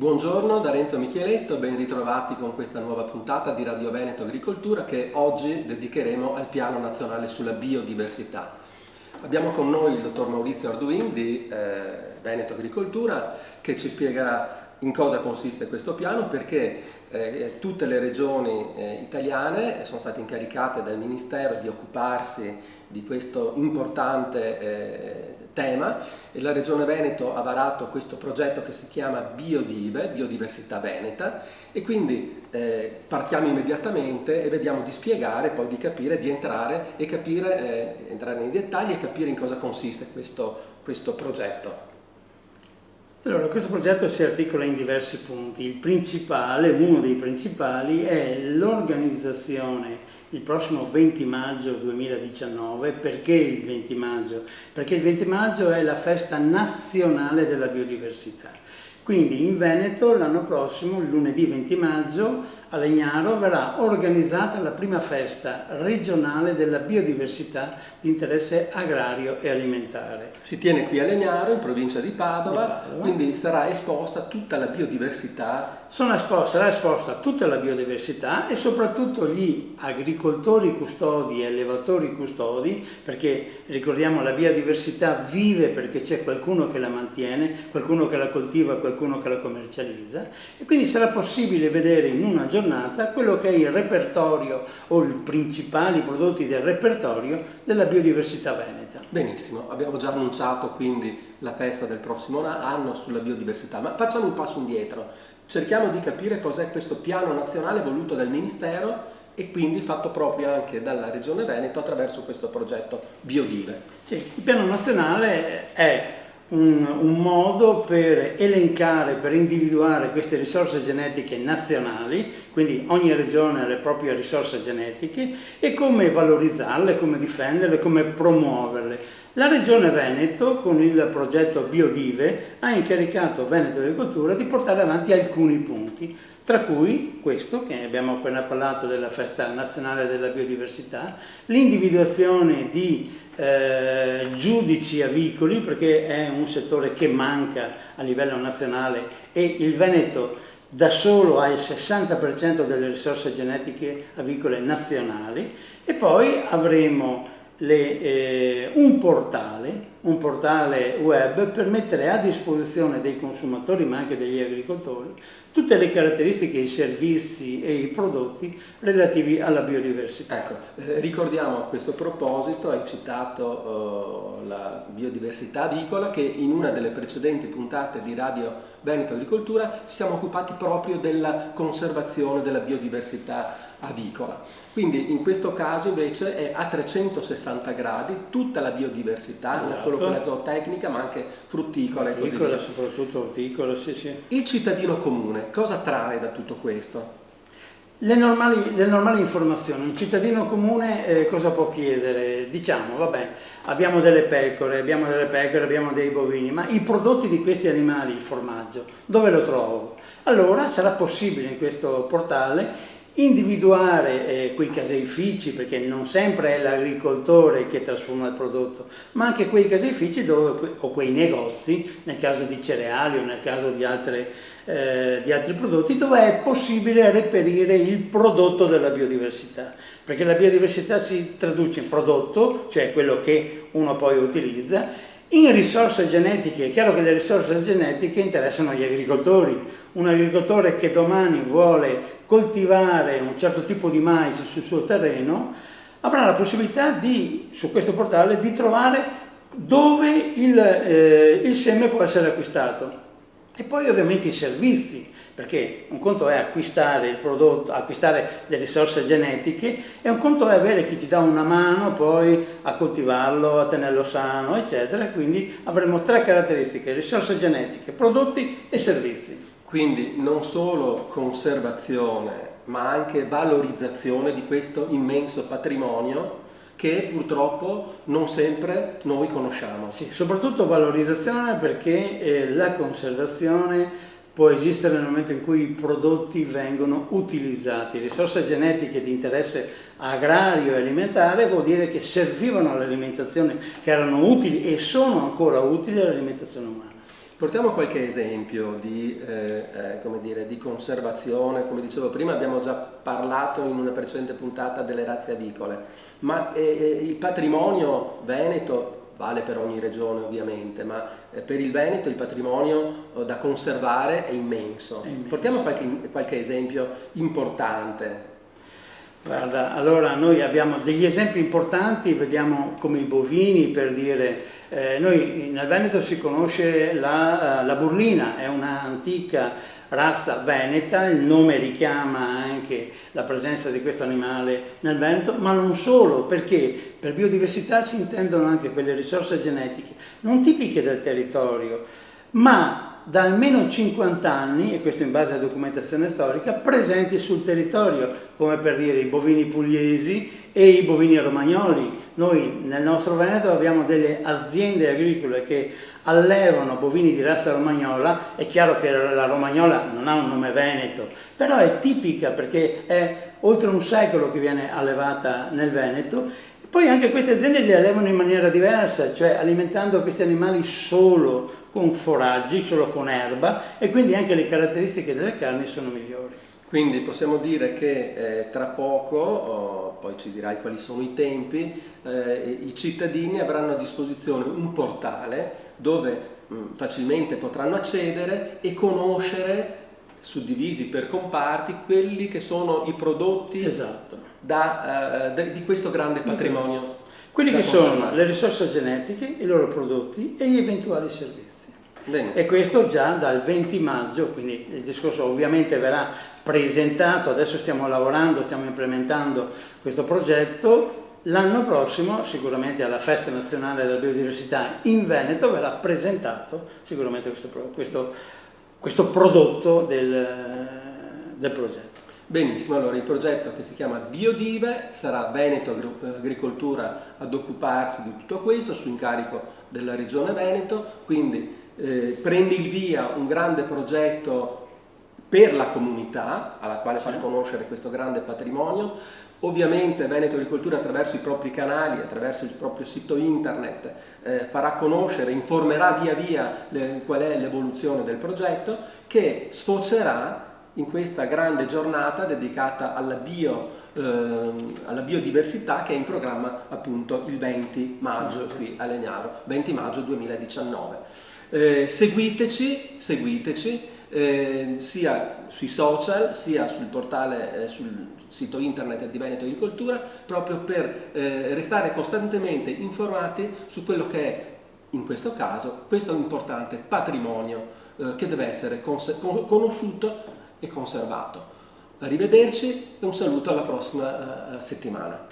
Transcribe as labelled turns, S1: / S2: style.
S1: Buongiorno da Renzo Micheletto, ben ritrovati con questa nuova puntata di Radio Veneto Agricoltura che oggi dedicheremo al Piano Nazionale sulla Biodiversità. Abbiamo con noi il dottor Maurizio Arduin di Veneto Agricoltura che ci spiegherà in cosa consiste questo piano, perché tutte le regioni italiane sono state incaricate dal Ministero di occuparsi di questo importante tema e la Regione Veneto ha varato questo progetto che si chiama Biodive, Biodiversità Veneta, e quindi partiamo immediatamente e vediamo di spiegare, poi di capire, di entrare e capire, entrare nei dettagli e capire in cosa consiste questo progetto.
S2: Allora, questo progetto si articola in diversi punti. Il principale, uno dei principali, è l'organizzazione il prossimo 20 maggio 2019. Perché il 20 maggio? Perché il 20 maggio è la festa nazionale della biodiversità. Quindi in Veneto l'anno prossimo, il lunedì 20 maggio, a Legnaro verrà organizzata la prima festa regionale della biodiversità di interesse agrario e alimentare.
S1: Si tiene qui a Legnaro, in provincia di Padova, quindi sarà esposta tutta la biodiversità.
S2: Sarà esposta tutta la biodiversità e soprattutto gli agricoltori custodi e allevatori custodi, perché ricordiamo la biodiversità vive perché c'è qualcuno che la mantiene, qualcuno che la coltiva, qualcuno che la commercializza, e quindi sarà possibile vedere in una giornata quello che è il repertorio o i principali prodotti del repertorio della biodiversità veneta.
S1: Benissimo, abbiamo già annunciato quindi la festa del prossimo anno sulla biodiversità, ma facciamo un passo indietro. Cerchiamo di capire cos'è questo piano nazionale voluto dal Ministero e quindi fatto proprio anche dalla Regione Veneto attraverso questo progetto Biodive.
S2: Sì, il piano nazionale è un modo per elencare, per individuare queste risorse genetiche nazionali, quindi ogni regione ha le proprie risorse genetiche, e come valorizzarle, come difenderle, come promuoverle. La Regione Veneto, con il progetto Biodive, ha incaricato Veneto Agricoltura di portare avanti alcuni punti, tra cui questo, che abbiamo appena parlato della Festa Nazionale della Biodiversità, l'individuazione di giudici avicoli, perché è un settore che manca a livello nazionale e il Veneto da solo ha il 60% delle risorse genetiche avicole nazionali, e poi avremo un portale web per mettere a disposizione dei consumatori ma anche degli agricoltori tutte le caratteristiche, i servizi e i prodotti relativi alla biodiversità.
S1: Ecco, ricordiamo a questo proposito, hai citato la biodiversità avicola, che in una delle precedenti puntate di Radio Veneto Agricoltura ci siamo occupati proprio della conservazione della biodiversità avicola. Quindi in questo caso invece è a 360 gradi tutta la biodiversità, esatto, non solo quella zootecnica ma anche frutticola e così via.
S2: Soprattutto orticola, sì.
S1: Il cittadino comune cosa trae da tutto questo?
S2: Le normali informazioni. Un cittadino comune cosa può chiedere? Diciamo, vabbè, abbiamo delle pecore, abbiamo dei bovini, ma i prodotti di questi animali, il formaggio, dove lo trovo? Allora sarà possibile in questo portale individuare quei caseifici, perché non sempre è l'agricoltore che trasforma il prodotto, ma anche quei caseifici o quei negozi, nel caso di cereali o nel caso di altri prodotti, dove è possibile reperire il prodotto della biodiversità, perché la biodiversità si traduce in prodotto, cioè quello che uno poi utilizza, in risorse genetiche. È chiaro che le risorse genetiche interessano gli agricoltori. Un agricoltore che domani vuole coltivare un certo tipo di mais sul suo terreno avrà la possibilità su questo portale di trovare dove il seme può essere acquistato. E poi ovviamente i servizi, perché un conto è acquistare il prodotto, acquistare le risorse genetiche, e un conto è avere chi ti dà una mano poi a coltivarlo, a tenerlo sano, eccetera. Quindi avremo tre caratteristiche: risorse genetiche, prodotti e servizi.
S1: Quindi non solo conservazione, ma anche valorizzazione di questo immenso patrimonio che purtroppo non sempre noi conosciamo.
S2: Sì, soprattutto valorizzazione, perché la conservazione può esistere nel momento in cui i prodotti vengono utilizzati. Risorse genetiche di interesse agrario e alimentare vuol dire che servivano all'alimentazione, che erano utili e sono ancora utili all'alimentazione umana.
S1: Portiamo qualche esempio come dire, di conservazione. Come dicevo prima, abbiamo già parlato in una precedente puntata delle razze avicole, ma il patrimonio veneto vale per ogni regione ovviamente, ma per il Veneto il patrimonio da conservare è immenso. Portiamo qualche esempio importante.
S2: Guarda, allora noi abbiamo degli esempi importanti, vediamo come i bovini, per dire, noi nel Veneto si conosce la burlina, è un'antica razza veneta, il nome richiama anche la presenza di questo animale nel Veneto, ma non solo, perché per biodiversità si intendono anche quelle risorse genetiche non tipiche del territorio, ma da almeno 50 anni, e questo in base a documentazione storica, presenti sul territorio, come per dire i bovini pugliesi e i bovini romagnoli. Noi nel nostro Veneto abbiamo delle aziende agricole che allevano bovini di razza romagnola. È chiaro che la romagnola non ha un nome veneto, però è tipica perché è oltre un secolo che viene allevata nel Veneto. Poi anche queste aziende li allevano in maniera diversa, cioè alimentando questi animali solo con foraggi, solo con erba, e quindi anche le caratteristiche delle carni sono migliori.
S1: Quindi possiamo dire che tra poco, poi ci dirai quali sono i tempi, i cittadini avranno a disposizione un portale dove facilmente potranno accedere e conoscere, suddivisi per comparti, quelli che sono i prodotti, esatto, di questo grande patrimonio.
S2: Quelli che sono le risorse genetiche, i loro prodotti e gli eventuali servizi. Benissimo. E questo già dal 20 maggio, quindi il discorso ovviamente verrà presentato, adesso stiamo lavorando, stiamo implementando questo progetto. L'anno prossimo, sicuramente alla Festa Nazionale della Biodiversità in Veneto, verrà presentato sicuramente questo prodotto del progetto.
S1: Benissimo, allora il progetto, che si chiama Biodive, sarà Veneto Agricoltura ad occuparsi di tutto questo su incarico della Regione Veneto, quindi prende il via un grande progetto per la comunità alla quale far conoscere questo grande patrimonio. Ovviamente Veneto Agricoltura, attraverso i propri canali, attraverso il proprio sito internet, farà conoscere, informerà via via qual è l'evoluzione del progetto, che sfocerà in questa grande giornata dedicata alla biodiversità, che è in programma appunto il 20 maggio qui a Legnaro, 20 maggio 2019. Seguiteci sia sui social sia sul portale, sul sito internet di Veneto Agricoltura, proprio per restare costantemente informati su quello che è, in questo caso, questo importante patrimonio che deve essere conosciuto e conservato. Arrivederci e un saluto alla prossima settimana.